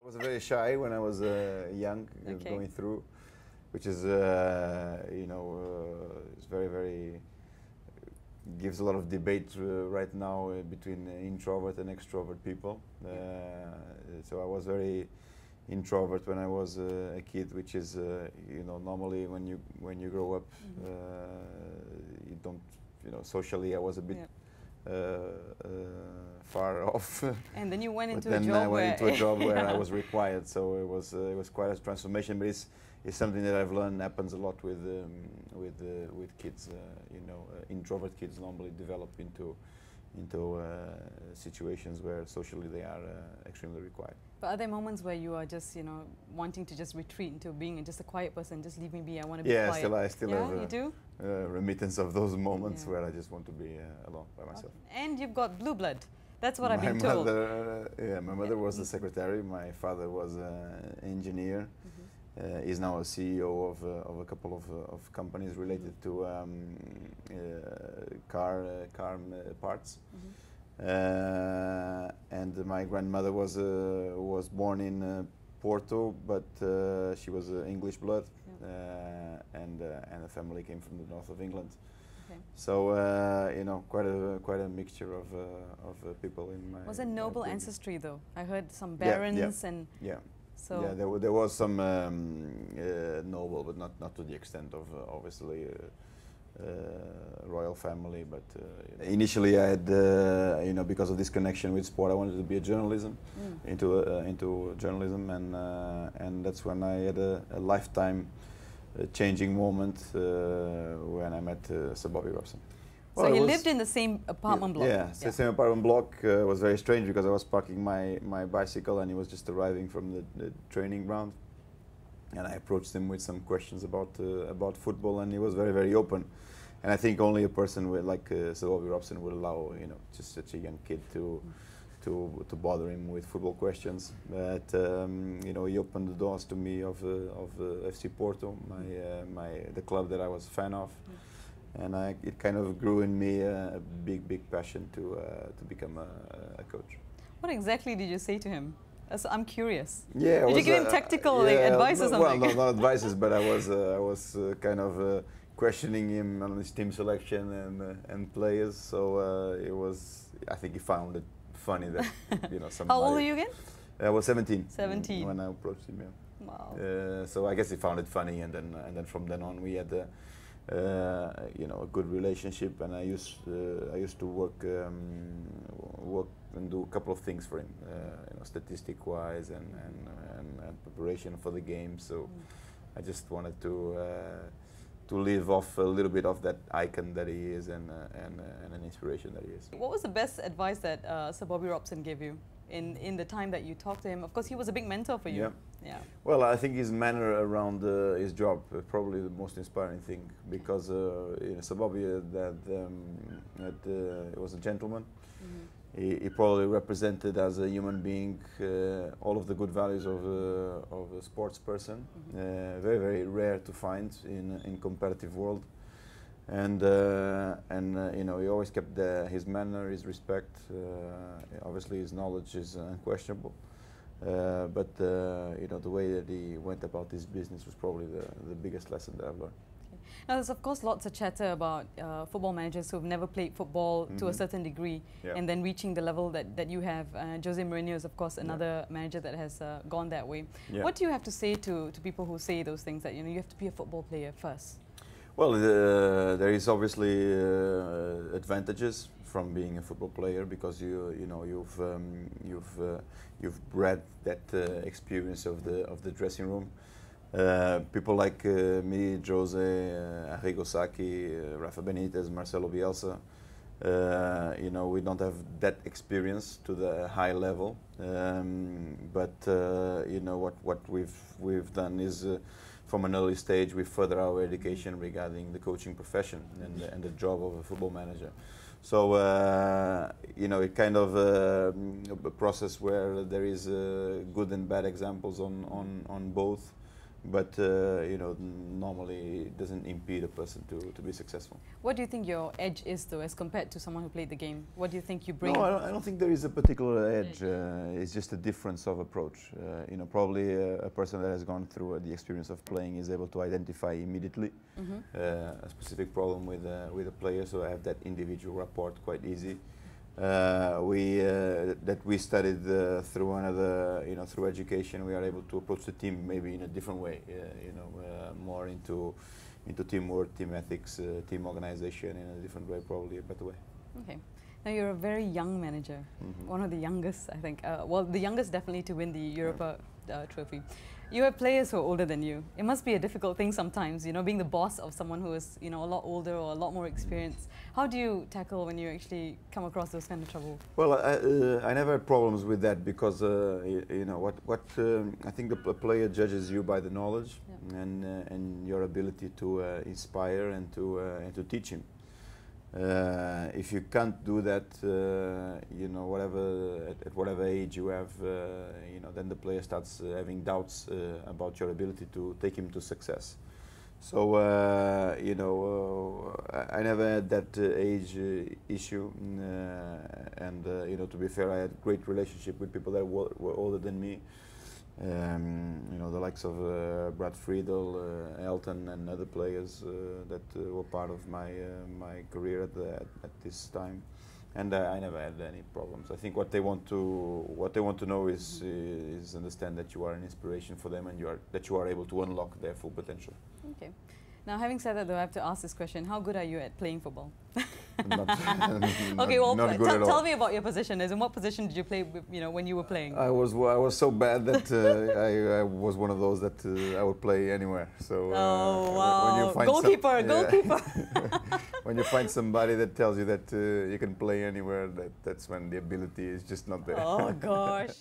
I was very shy when I was young, going through, which is, it's very gives a lot of debate right now between introvert and extrovert people. So I was very introvert when I was a kid, which is, normally when you grow up, you don't, socially I was a bit. Far off. And then you went into a job I went into a job where I was required, so it was quite a transformation. But it's something that I've learned happens a lot with kids. Introvert kids normally develop into situations where socially they are extremely required. But are there moments where you are just, wanting to just retreat into being just a quiet person, just leave me be, I want to be quiet? Yeah, I still have you do? Remittance of those moments where I just want to be alone by myself. Okay. And you've got blue blood. That's what I've been told. My mother was a secretary. My father was an engineer. He's now a CEO of a couple of companies related to car parts. And my grandmother was born in Porto, but she was English blood, and the family came from the north of England. Okay. So quite a mixture of people in my. Was a noble ancestry though? I heard some barons and. Yeah. So yeah, there was some noble, but not to the extent of obviously royal family. But initially, I had because of this connection with sport, I wanted to be a journalism, into journalism, and that's when I had a lifetime changing moment when I met Sir Bobby Robson. So he lived in the same apartment block? Yeah, the same apartment block. Was very strange because I was parking my bicycle and he was just arriving from the training ground. And I approached him with some questions about football, and he was very open. And I think only a person like Sir Bobby Robson would allow just such a young kid to bother him with football questions. But he opened the doors to me of FC Porto, the club that I was a fan of. And it kind of grew in me a big passion to become a coach. What exactly did you say to him? I'm curious. Yeah, did you give him tactical advice or something? Well, not advices, but I was kind of questioning him on his team selection and players. So I think he found it funny that somebody. How old are you again? I was 17. 17 when I approached him. Yeah. Wow. So I guess he found it funny, and then from then on we had a good relationship, and I used to work and do a couple of things for him, statistic-wise and preparation for the game. So I just wanted to live off a little bit of that icon that he is and an inspiration that he is. What was the best advice that Sir Bobby Robson gave you in the time that you talked to him? Of course, he was a big mentor for you. Yeah. Well, I think his manner around his job probably the most inspiring thing, because Sir Bobby was a gentleman. He probably represented as a human being all of the good values of a sports person. Very rare to find in competitive world. And he always kept his manner, his respect. Obviously, his knowledge is unquestionable. But the way that he went about his business was probably the biggest lesson that I've learned. Now, there's of course lots of chatter about football managers who've never played football to a certain degree, and then reaching the level that you have. Jose Mourinho is of course another manager that has gone that way. What do you have to say to people who say those things, that you have to be a football player first? Well, there is obviously advantages from being a football player, because you've bred that experience of the dressing room. People like me, Jose, Arrigo Sacchi, Rafa Benitez, Marcelo Bielsa, we don't have that experience to the high level. But what we've done is, from an early stage, we further our education regarding the coaching profession and the job of a football manager. So it kind of a process where there is good and bad examples on both. but you know, normally it doesn't impede a person to be successful. What do you think your edge is, though, as compared to someone who played the game? What do you think you bring? No, I don't think there is a particular edge. It's just a difference of approach. You know, probably a person that has gone through the experience of playing is able to identify immediately a specific problem with a player, so I have that individual rapport quite easy. That we studied through another, you know, through education, we are able to approach the team maybe in a different way, you know, more into teamwork, team ethics, team organization in a different way, probably a better way. Okay. Now you're a very young manager, one of the youngest, I think. Well, the youngest definitely to win the Europa trophy. You have players who are older than you. It must be a difficult thing sometimes, you know, being the boss of someone who is, you know, a lot older or a lot more experienced. How do you tackle when you actually come across those kind of trouble? Well, I never had problems with that because, you know, I think a player judges you by the knowledge and your ability to inspire and to teach him. If you can't do that, you know, at whatever age you have, you know, then the player starts having doubts about your ability to take him to success. So, you know, I never had that age issue, and you know, to be fair, I had a great relationship with people that were older than me. You know, the likes of Brad Friedel, Elton, and other players that were part of my career at this time, and I never had any problems. I think what they want to know is understand that you are an inspiration for them and that you are able to unlock their full potential. Okay. Now, having said that, though, I have to ask this question: how good are you at playing football? Okay, well, tell me about your position. As in, what position did you play, you know, when you were playing? I was so bad that I was one of those that I would play anywhere. So wow, when you find goalkeeper. When you find somebody that tells you that you can play anywhere, that's when the ability is just not there. Oh gosh.